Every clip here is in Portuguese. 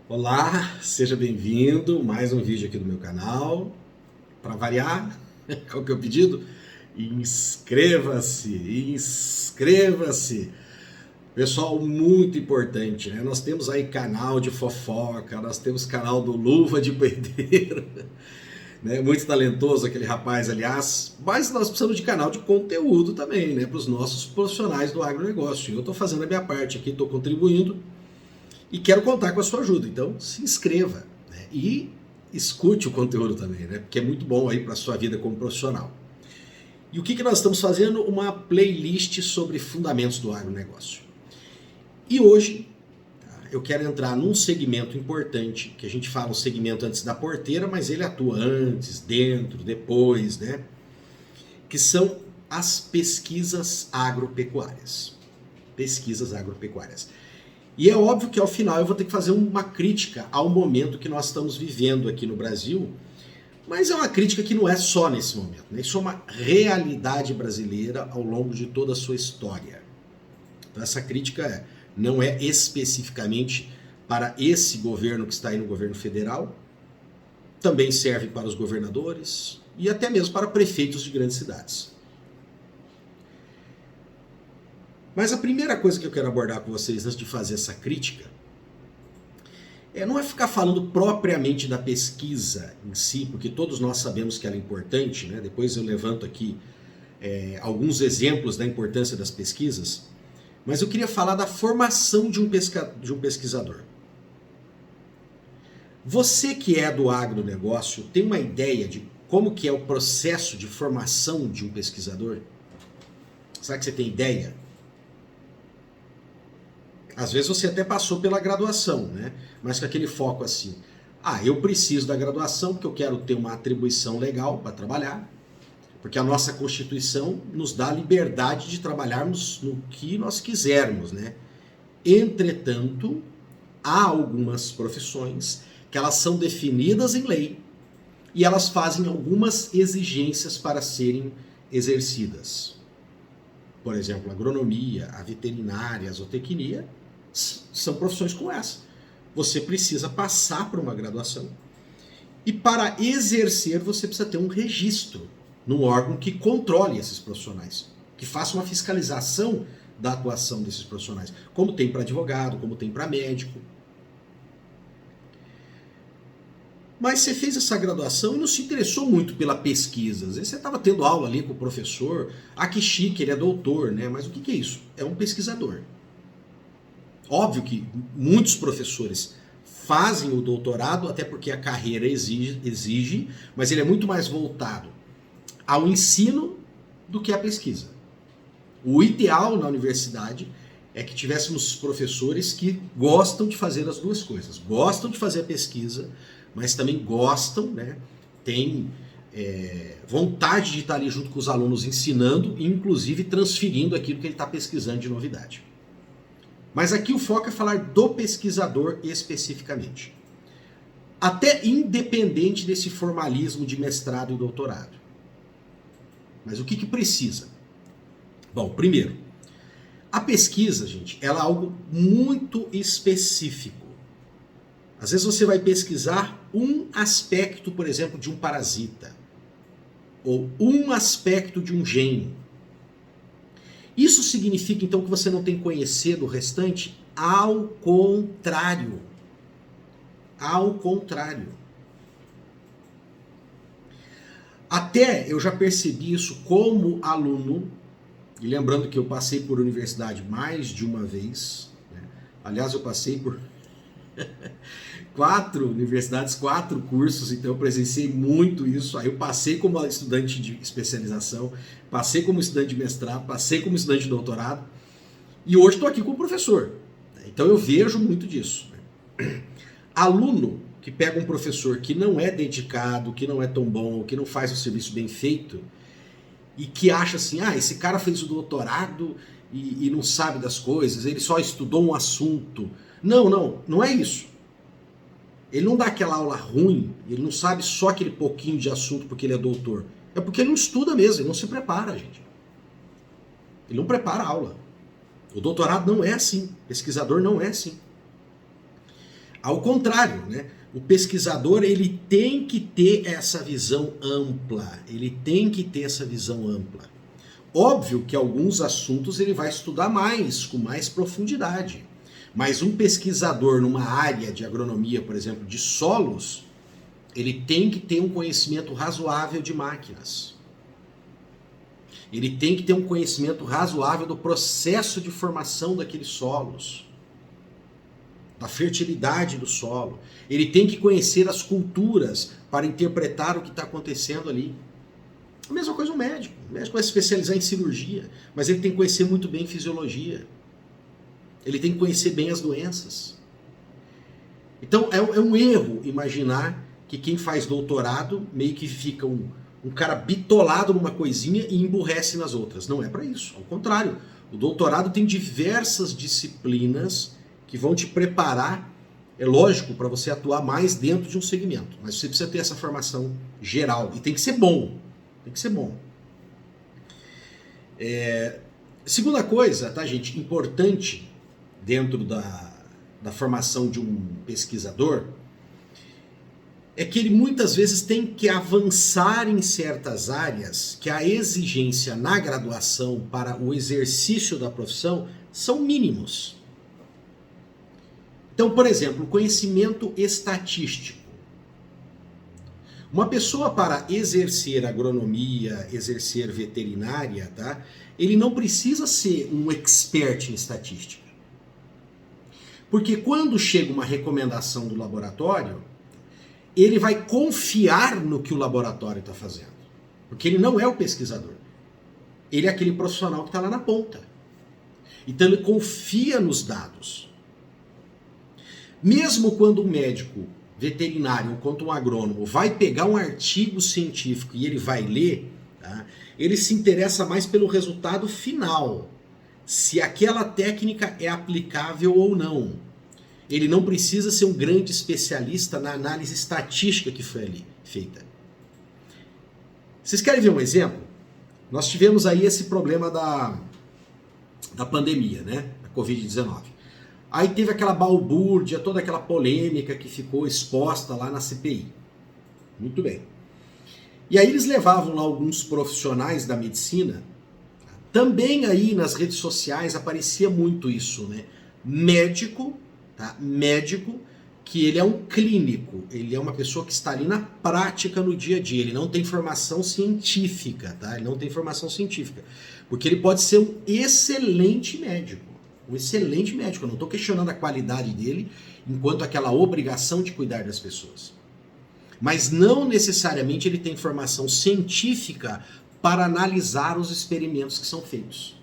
Olá, seja bem-vindo, mais um vídeo aqui do meu canal. Para variar, qual que é o pedido? Inscreva-se, inscreva-se. Pessoal, muito importante, né? Nós temos aí canal de fofoca, nós temos canal do Luva de Pedreiro, né? Muito talentoso aquele rapaz, aliás, mas nós precisamos de canal de conteúdo também, né? Para os nossos profissionais do agronegócio. Eu estou fazendo a minha parte aqui, estou contribuindo e quero contar com a sua ajuda. Então, se inscreva, né? E escute o conteúdo também, né? Porque é muito bom aí para a sua vida como profissional. E o que nós estamos fazendo? Uma playlist sobre fundamentos do agronegócio. E hoje eu quero entrar num segmento importante, que a gente fala o segmento antes da porteira, mas ele atua antes, dentro, depois, né? Que são as pesquisas agropecuárias. Pesquisas agropecuárias. E é óbvio que ao final eu vou ter que fazer uma crítica ao momento que nós estamos vivendo aqui no Brasil, mas é uma crítica que não é só nesse momento, né? Isso é uma realidade brasileira ao longo de toda a sua história. Então essa crítica não é especificamente para esse governo que está aí no governo federal, também serve para os governadores e até mesmo para prefeitos de grandes cidades. Mas a primeira coisa que eu quero abordar com vocês antes de fazer essa crítica não é ficar falando propriamente da pesquisa em si, porque todos nós sabemos que ela é importante, né? Depois eu levanto aqui alguns exemplos da importância das pesquisas, mas eu queria falar da formação de um pesquisador. Você que é do agronegócio tem uma ideia de como que é o processo de formação de um pesquisador? Será que você tem ideia? Às vezes você até passou pela graduação, né? Mas com aquele foco assim, eu preciso da graduação porque eu quero ter uma atribuição legal para trabalhar, porque a nossa Constituição nos dá a liberdade de trabalharmos no que nós quisermos, né? Entretanto, há algumas profissões que elas são definidas em lei e elas fazem algumas exigências para serem exercidas. Por exemplo, a agronomia, a veterinária, a zootecnia são profissões como essa. Você precisa passar por uma graduação e para exercer você precisa ter um registro num órgão que controle esses profissionais, que faça uma fiscalização da atuação desses profissionais, como tem para advogado, como tem para médico. Mas você fez essa graduação e não se interessou muito pela pesquisa. Às vezes você estava tendo aula ali com o professor, que chique, ele é doutor, né? Mas o que é isso? É um pesquisador. Óbvio que muitos professores fazem o doutorado, até porque a carreira exige, mas ele é muito mais voltado ao ensino do que à pesquisa. O ideal na universidade é que tivéssemos professores que gostam de fazer as duas coisas. Gostam de fazer a pesquisa, mas também gostam, né? Tem vontade de estar ali junto com os alunos ensinando e inclusive transferindo aquilo que ele está pesquisando de novidade. Mas aqui o foco é falar do pesquisador especificamente. Até independente desse formalismo de mestrado e doutorado. Mas o que precisa? Bom, primeiro, a pesquisa, gente, ela é algo muito específico. Às vezes você vai pesquisar um aspecto, por exemplo, de um parasita, ou um aspecto de um gene. Isso significa então que você não tem que conhecer do restante? Ao contrário. Ao contrário. Até eu já percebi isso como aluno, e lembrando que eu passei por universidade mais de uma vez, né? Aliás, eu passei por 4 universidades, 4 cursos, então eu presenciei muito isso. Aí eu passei como estudante de especialização, passei como estudante de mestrado, passei como estudante de doutorado e hoje estou aqui como professor. Então eu vejo muito disso. Aluno que pega um professor que não é dedicado, que não é tão bom, que não faz o serviço bem feito e que acha assim, esse cara fez o doutorado e não sabe das coisas, ele só estudou um assunto. Não é isso. Ele não dá aquela aula ruim, ele não sabe só aquele pouquinho de assunto porque ele é doutor. É porque ele não estuda mesmo, ele não se prepara, gente. Ele não prepara a aula. O doutorado não é assim, pesquisador não é assim. Ao contrário, né? O pesquisador ele tem que ter essa visão ampla, ele tem que ter essa visão ampla. Óbvio que alguns assuntos ele vai estudar mais, com mais profundidade, mas um pesquisador numa área de agronomia, por exemplo, de solos, ele tem que ter um conhecimento razoável de máquinas. Ele tem que ter um conhecimento razoável do processo de formação daqueles solos, da fertilidade do solo. Ele tem que conhecer as culturas para interpretar o que está acontecendo ali. A mesma coisa o médico. O médico vai se especializar em cirurgia, mas ele tem que conhecer muito bem fisiologia. Ele tem que conhecer bem as doenças. Então é um erro imaginar que quem faz doutorado meio que fica um cara bitolado numa coisinha e emburrece nas outras. Não é para isso. Ao contrário, o doutorado tem diversas disciplinas que vão te preparar, é lógico, para você atuar mais dentro de um segmento. Mas você precisa ter essa formação geral. E tem que ser bom. Tem que ser bom. Segunda coisa, tá, gente, importante dentro da formação de um pesquisador, é que ele muitas vezes tem que avançar em certas áreas que a exigência na graduação para o exercício da profissão são mínimos. Então, por exemplo, o conhecimento estatístico. Uma pessoa para exercer agronomia, exercer veterinária, tá? Ele não precisa ser um expert em estatística. Porque quando chega uma recomendação do laboratório, ele vai confiar no que o laboratório está fazendo. Porque ele não é o pesquisador. Ele é aquele profissional que está lá na ponta. Então ele confia nos dados. Mesmo quando um médico veterinário ou quanto um agrônomo vai pegar um artigo científico e ele vai ler, tá? Ele se interessa mais pelo resultado final. Se aquela técnica é aplicável ou não. Ele não precisa ser um grande especialista na análise estatística que foi ali feita. Vocês querem ver um exemplo? Nós tivemos aí esse problema da pandemia, né? Da Covid-19. Aí teve aquela balbúrdia, toda aquela polêmica que ficou exposta lá na CPI. Muito bem. E aí eles levavam lá alguns profissionais da medicina. Também aí nas redes sociais aparecia muito isso, né? Médico, tá? Médico, que ele é um clínico, ele é uma pessoa que está ali na prática no dia a dia, ele não tem formação científica, tá? Ele não tem formação científica, porque ele pode ser um excelente médico. Um excelente médico, eu não estou questionando a qualidade dele enquanto aquela obrigação de cuidar das pessoas. Mas não necessariamente ele tem formação científica para analisar os experimentos que são feitos.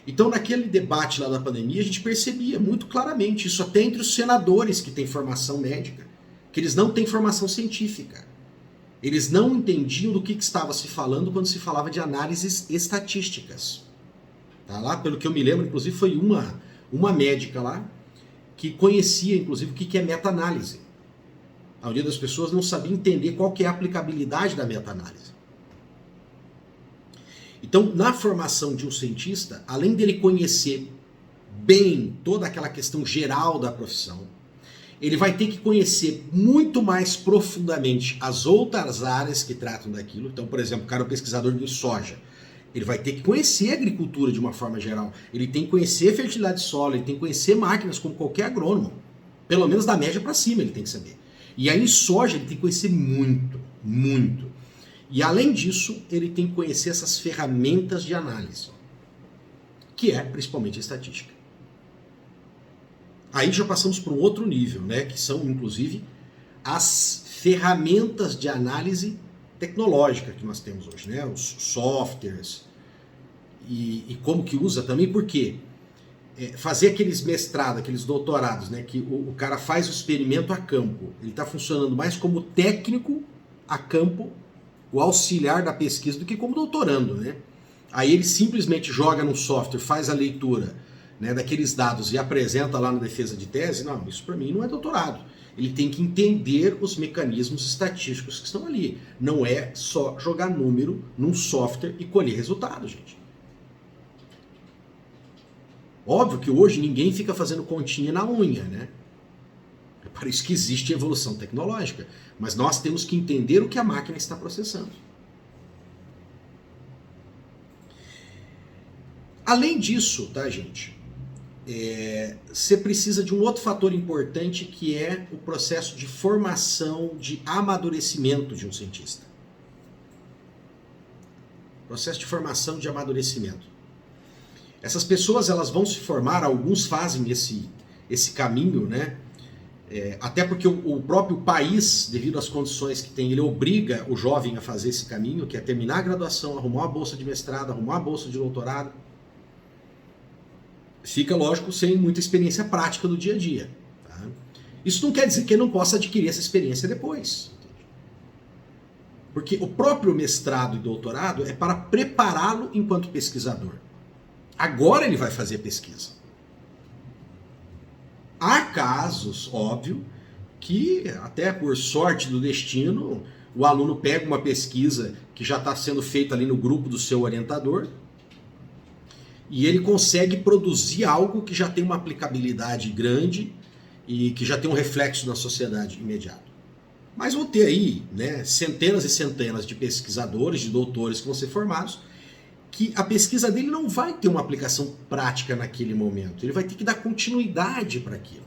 Então naquele debate lá da pandemia a gente percebia muito claramente isso até entre os senadores que têm formação médica, que eles não têm formação científica. Eles não entendiam do que estava se falando quando se falava de análises estatísticas. Tá lá, pelo que eu me lembro, inclusive foi uma médica lá que conhecia, inclusive, o que é meta-análise. A maioria das pessoas não sabia entender qual que é a aplicabilidade da meta-análise. Então, na formação de um cientista, além dele conhecer bem toda aquela questão geral da profissão, ele vai ter que conhecer muito mais profundamente as outras áreas que tratam daquilo. Então, por exemplo, o cara é um pesquisador de soja. Ele vai ter que conhecer a agricultura de uma forma geral. Ele tem que conhecer fertilidade de solo, ele tem que conhecer máquinas como qualquer agrônomo. Pelo menos da média para cima ele tem que saber. E aí em soja ele tem que conhecer muito, muito. E além disso, ele tem que conhecer essas ferramentas de análise, que é principalmente a estatística. Aí já passamos para um outro nível, né, que são inclusive as ferramentas de análise tecnológica que nós temos hoje, né? Os softwares e como que usa também, porque fazer aqueles mestrados, aqueles doutorados, né? Que o cara faz o experimento a campo, ele está funcionando mais como técnico a campo, o auxiliar da pesquisa, do que como doutorando, né? Aí ele simplesmente joga no software, faz a leitura, né, daqueles dados e apresenta lá na defesa de tese. Não, isso para mim não é doutorado. Ele tem que entender os mecanismos estatísticos que estão ali. Não é só jogar número num software e colher resultado, gente. Óbvio que hoje ninguém fica fazendo continha na unha, né? É para isso que existe evolução tecnológica. Mas nós temos que entender o que a máquina está processando. Além disso, tá, gente? Você precisa de um outro fator importante, que é o processo de formação, de amadurecimento de um cientista. Processo de formação, de amadurecimento. Essas pessoas, elas vão se formar, alguns fazem esse caminho, né? Até porque o próprio país, devido às condições que tem, ele obriga o jovem a fazer esse caminho, que é terminar a graduação, arrumar uma bolsa de mestrado, arrumar uma bolsa de doutorado. Fica, lógico, sem muita experiência prática do dia a dia. Tá? Isso não quer dizer que ele não possa adquirir essa experiência depois. Porque o próprio mestrado e doutorado é para prepará-lo enquanto pesquisador. Agora ele vai fazer pesquisa. Há casos, óbvio, que até por sorte do destino, o aluno pega uma pesquisa que já está sendo feita ali no grupo do seu orientador e ele consegue produzir algo que já tem uma aplicabilidade grande e que já tem um reflexo na sociedade imediato. Mas vão ter aí, né, centenas e centenas de pesquisadores, de doutores que vão ser formados, que a pesquisa dele não vai ter uma aplicação prática naquele momento. Ele vai ter que dar continuidade para aquilo.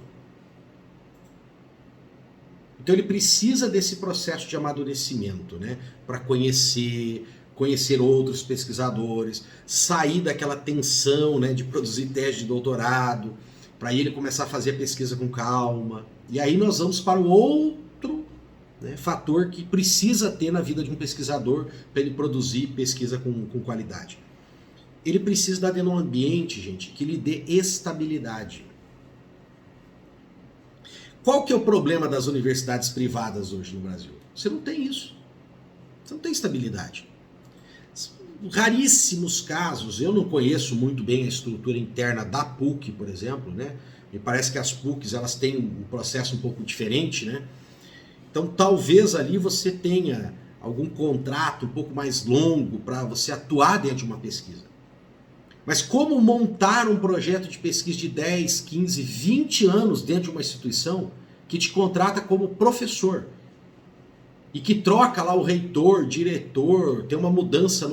Então ele precisa desse processo de amadurecimento, né, para conhecer outros pesquisadores, sair daquela tensão, né, de produzir tese de doutorado, para ele começar a fazer a pesquisa com calma. E aí nós vamos para o outro, né, fator que precisa ter na vida de um pesquisador para ele produzir pesquisa com qualidade. Ele precisa estar dentro de um ambiente, gente, que lhe dê estabilidade. Qual que é o problema das universidades privadas hoje no Brasil? Você não tem isso. Você não tem estabilidade. Raríssimos casos, eu não conheço muito bem a estrutura interna da PUC, por exemplo, né? Me parece que as PUCs, elas têm um processo um pouco diferente, né? Então talvez ali você tenha algum contrato um pouco mais longo para você atuar dentro de uma pesquisa. Mas como montar um projeto de pesquisa de 10, 15, 20 anos dentro de uma instituição que te contrata como professor e que troca lá o reitor, diretor, tem uma mudança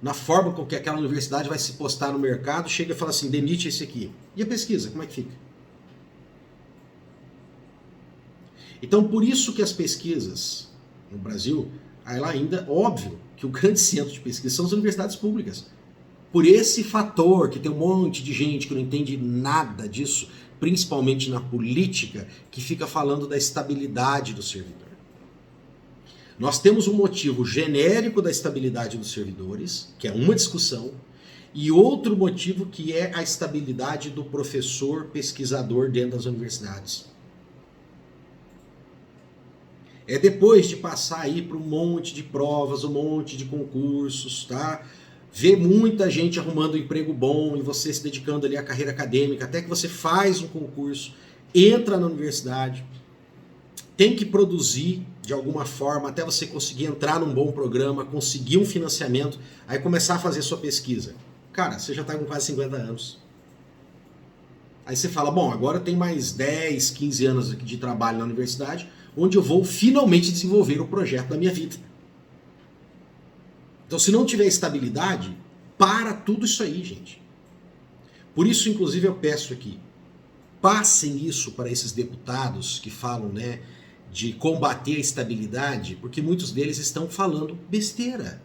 na forma com que aquela universidade vai se postar no mercado, chega e fala assim, demite esse aqui. E a pesquisa, como é que fica? Então, por isso que as pesquisas no Brasil, ela ainda, óbvio, que o grande centro de pesquisa são as universidades públicas. Por esse fator, que tem um monte de gente que não entende nada disso, principalmente na política, que fica falando da estabilidade do servidor. Nós temos um motivo genérico da estabilidade dos servidores, que é uma discussão, e outro motivo que é a estabilidade do professor pesquisador dentro das universidades. É depois de passar aí por um monte de provas, um monte de concursos, tá? Ver muita gente arrumando um emprego bom e você se dedicando ali à carreira acadêmica, até que você faz um concurso, entra na universidade, tem que produzir de alguma forma até você conseguir entrar num bom programa, conseguir um financiamento, aí começar a fazer sua pesquisa. Cara, você já está com quase 50 anos. Aí você fala, bom, agora tem mais 10, 15 anos de trabalho na universidade, onde eu vou finalmente desenvolver o projeto da minha vida. Então, se não tiver estabilidade, para tudo isso aí, gente. Por isso, inclusive, eu peço aqui, passem isso para esses deputados que falam, né, de combater a estabilidade, porque muitos deles estão falando besteira.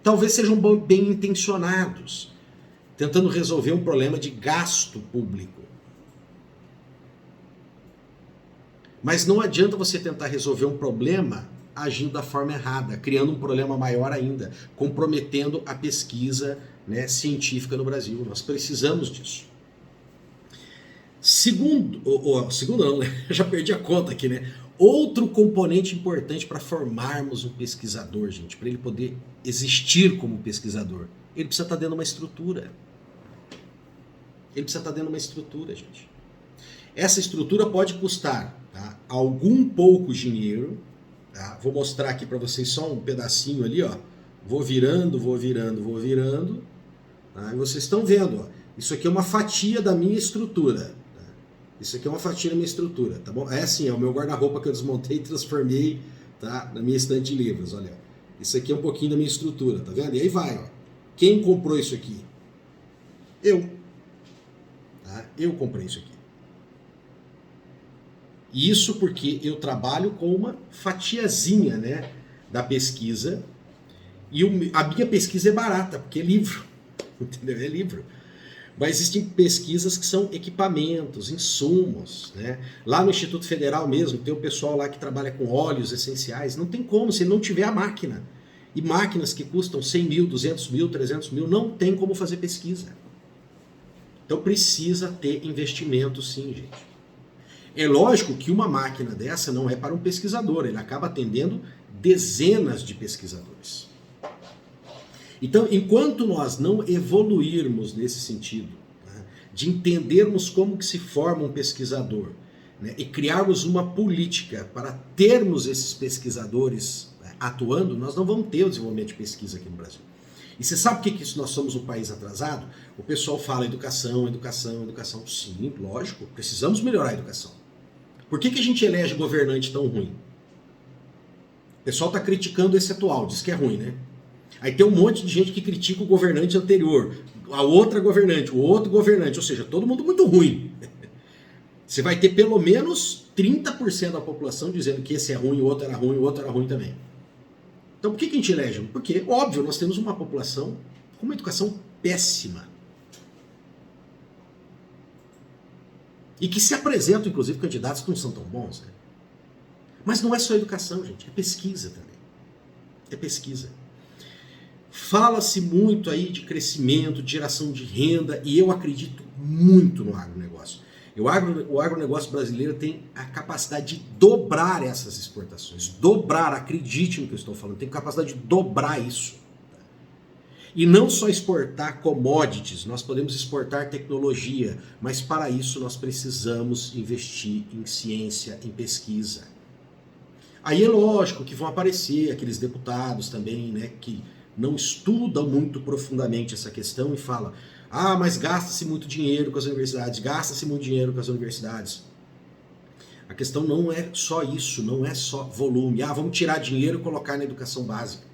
Talvez sejam bem intencionados, tentando resolver um problema de gasto público. Mas não adianta você tentar resolver um problema agindo da forma errada, criando um problema maior ainda, comprometendo a pesquisa, né, científica no Brasil. Nós precisamos disso. Segundo não, né? Já perdi a conta aqui, né? Outro componente importante para formarmos um pesquisador, gente, para ele poder existir como pesquisador, ele precisa estar dentro de uma estrutura. Ele precisa estar dentro de uma estrutura, gente. Essa estrutura pode custar, tá, algum pouco dinheiro. Tá? Vou mostrar aqui para vocês só um pedacinho ali, ó. Vou virando. Tá? E vocês estão vendo, ó. Isso aqui é uma fatia da minha estrutura. Tá? Isso aqui é uma fatia da minha estrutura, tá bom? É assim, é o meu guarda-roupa que eu desmontei e transformei, tá, na minha estante de livros, olha. Isso aqui é um pouquinho da minha estrutura, tá vendo? E aí vai, ó. Quem comprou isso aqui? Eu. Tá? Eu comprei isso aqui. Isso porque eu trabalho com uma fatiazinha, né, da pesquisa. E a minha pesquisa é barata, porque é livro. Entendeu? É livro. Mas existem pesquisas que são equipamentos, insumos, né? Lá no Instituto Federal mesmo, tem o pessoal lá que trabalha com óleos essenciais. Não tem como, se não tiver a máquina. E máquinas que custam 100 mil, 200 mil, 300 mil, não tem como fazer pesquisa. Então precisa ter investimento sim, gente. É lógico que uma máquina dessa não é para um pesquisador, ele acaba atendendo dezenas de pesquisadores. Então, enquanto nós não evoluirmos nesse sentido, né, de entendermos como que se forma um pesquisador, né, e criarmos uma política para termos esses pesquisadores, né, atuando, nós não vamos ter o desenvolvimento de pesquisa aqui no Brasil. E você sabe por que nós somos um país atrasado? O pessoal fala educação, educação, educação. Sim, lógico, precisamos melhorar a educação. Por que a gente elege governante tão ruim? O pessoal está criticando esse atual, diz que é ruim, né? Aí tem um monte de gente que critica o governante anterior, a outra governante, o outro governante, ou seja, todo mundo muito ruim. Você vai ter pelo menos 30% da população dizendo que esse é ruim, o outro era ruim, o outro era ruim também. Então por que a gente elege? Porque, óbvio, nós temos uma população com uma educação péssima. E que se apresentam, inclusive, candidatos que não são tão bons. Né? Mas não é só educação, gente, é pesquisa também. É pesquisa. Fala-se muito aí de crescimento, de geração de renda, e eu acredito muito no agronegócio. O agronegócio brasileiro tem a capacidade de dobrar essas exportações. Dobrar, acredite no que eu estou falando, tem capacidade de dobrar isso. E não só exportar commodities, nós podemos exportar tecnologia, mas para isso nós precisamos investir em ciência, em pesquisa. Aí é lógico que vão aparecer aqueles deputados também, né, que não estudam muito profundamente essa questão e falam: ah, mas gasta-se muito dinheiro com as universidades, gasta-se muito dinheiro com as universidades. A questão não é só isso, não é só volume. Ah, vamos tirar dinheiro e colocar na educação básica.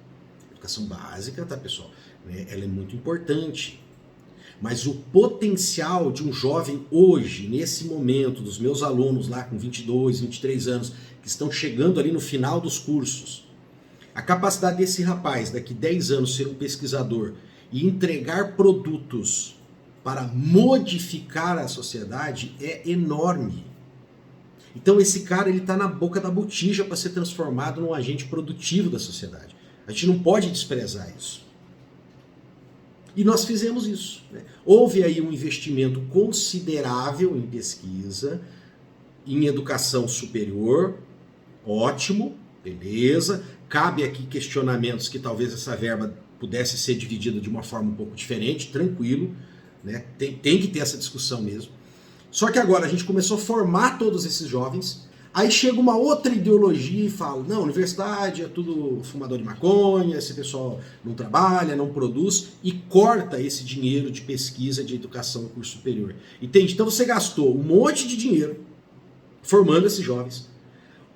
Educação básica, tá, pessoal? Ela é muito importante. Mas o potencial de um jovem hoje, nesse momento, dos meus alunos lá com 22, 23 anos, que estão chegando ali no final dos cursos, a capacidade desse rapaz, daqui 10 anos, ser um pesquisador e entregar produtos para modificar a sociedade é enorme. Então esse cara está na boca da botija para ser transformado num agente produtivo da sociedade. A gente não pode desprezar isso. E nós fizemos isso. Né? Houve aí um investimento considerável em pesquisa, em educação superior, ótimo, beleza. Cabe aqui questionamentos que talvez essa verba pudesse ser dividida de uma forma um pouco diferente, tranquilo, né? Tem que ter essa discussão mesmo. Só que agora a gente começou a formar todos esses jovens, aí chega uma outra ideologia e fala: não, universidade é tudo fumador de maconha, esse pessoal não trabalha, não produz, e corta esse dinheiro de pesquisa, de educação no curso superior. Entende? Então você gastou um monte de dinheiro formando esses jovens.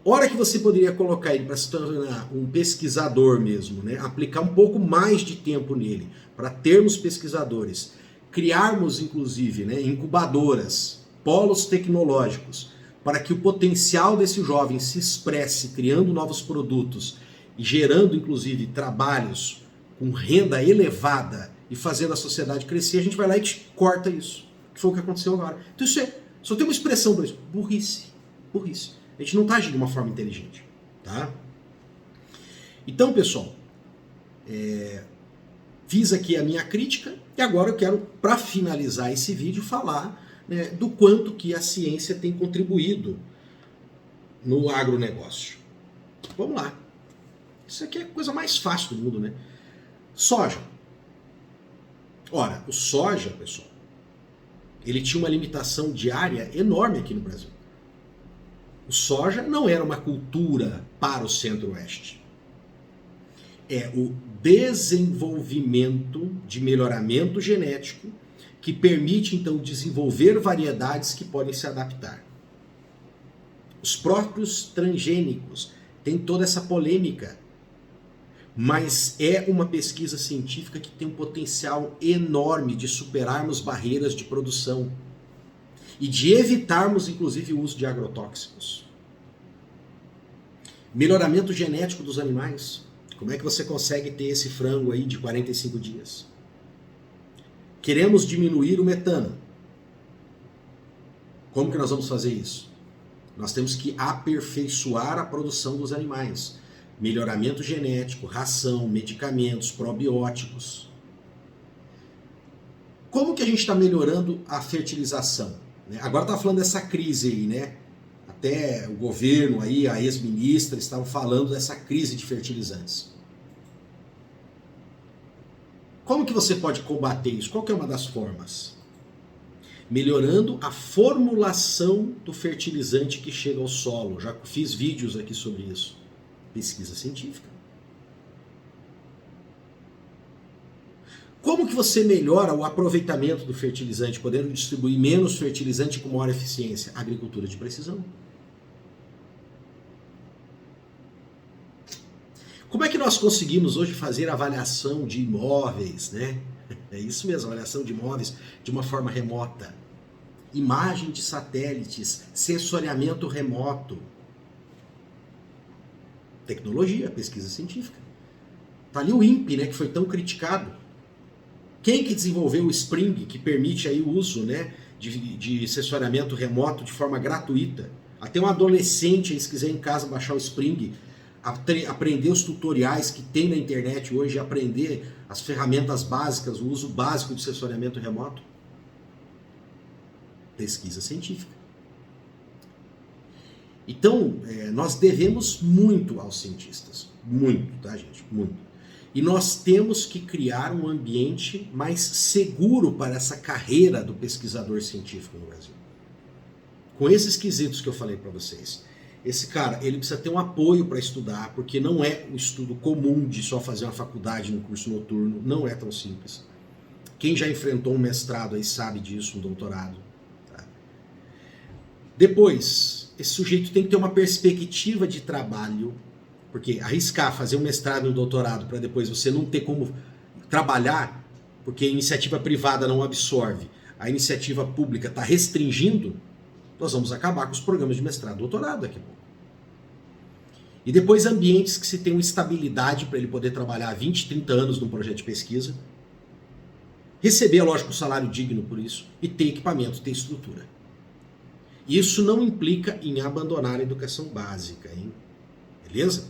Hora que você poderia colocar ele para se tornar um pesquisador mesmo, né? Aplicar um pouco mais de tempo nele, para termos pesquisadores, criarmos inclusive, né, incubadoras, polos tecnológicos, para que o potencial desse jovem se expresse criando novos produtos e gerando inclusive trabalhos com renda elevada e fazendo a sociedade crescer, a gente vai lá e corta isso, que foi o que aconteceu agora. Então isso só tem uma expressão para isso: burrice, burrice. A gente não está agindo de uma forma inteligente, tá? Então, pessoal, fiz aqui a minha crítica e agora eu quero, para finalizar esse vídeo, falar, né, do quanto que a ciência tem contribuído no agronegócio. Vamos lá. Isso aqui é a coisa mais fácil do mundo, né? Soja. Ora, o soja, pessoal, ele tinha uma limitação diária enorme aqui no Brasil. O soja não era uma cultura para o Centro-Oeste. É o desenvolvimento de melhoramento genético que permite então desenvolver variedades que podem se adaptar. Os próprios transgênicos têm toda essa polêmica, mas é uma pesquisa científica que tem um potencial enorme de superarmos barreiras de produção e de evitarmos, inclusive, o uso de agrotóxicos. Melhoramento genético dos animais. Como é que você consegue ter esse frango aí de 45 dias? Queremos diminuir o metano. Como que nós vamos fazer isso? Nós temos que aperfeiçoar a produção dos animais. Melhoramento genético, ração, medicamentos, probióticos. Como que a gente está melhorando a fertilização? Agora está falando dessa crise aí, né? Até o governo aí, a ex-ministra, estavam falando dessa crise de fertilizantes. Como que você pode combater isso? Qual que é uma das formas? Melhorando a formulação do fertilizante que chega ao solo. Já fiz vídeos aqui sobre isso. Pesquisa científica. Como que você melhora o aproveitamento do fertilizante, podendo distribuir menos fertilizante com maior eficiência? Agricultura de precisão. Como é que nós conseguimos hoje fazer avaliação de imóveis, né? É isso mesmo, avaliação de imóveis de uma forma remota. Imagem de satélites, sensoriamento remoto. Tecnologia, pesquisa científica. Tá ali o INPE, né, que foi tão criticado. Quem que desenvolveu o Spring, que permite aí o uso, né, de sensoriamento remoto de forma gratuita? Até um adolescente aí, se quiser em casa baixar o Spring, aprender os tutoriais que tem na internet hoje, aprender as ferramentas básicas, o uso básico de sensoriamento remoto. Pesquisa científica. Então, nós devemos muito aos cientistas. Muito, tá, gente? Muito. E nós temos que criar um ambiente mais seguro para essa carreira do pesquisador científico no Brasil. Com esses quesitos que eu falei para vocês. Esse cara, ele precisa ter um apoio para estudar, porque não é o estudo comum de só fazer uma faculdade no curso noturno, não é tão simples. Quem já enfrentou um mestrado aí sabe disso, um doutorado. Tá? Depois, esse sujeito tem que ter uma perspectiva de trabalho, porque arriscar fazer um mestrado e um doutorado para depois você não ter como trabalhar, porque a iniciativa privada não absorve, a iniciativa pública está restringindo, nós vamos acabar com os programas de mestrado e doutorado daqui a pouco. E depois ambientes que se tenham estabilidade para ele poder trabalhar 20, 30 anos num projeto de pesquisa, receber, lógico, um salário digno por isso, e ter equipamento, ter estrutura. Isso não implica em abandonar a educação básica, hein? Beleza?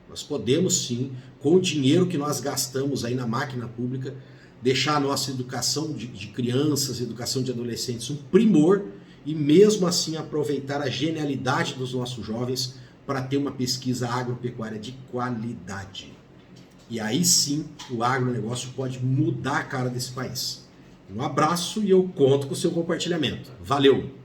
Nós podemos sim, com o dinheiro que nós gastamos aí na máquina pública, deixar a nossa educação de crianças, educação de adolescentes um primor, e mesmo assim aproveitar a genialidade dos nossos jovens para ter uma pesquisa agropecuária de qualidade. E aí sim o agronegócio pode mudar a cara desse país. Um abraço e eu conto com o seu compartilhamento. Valeu!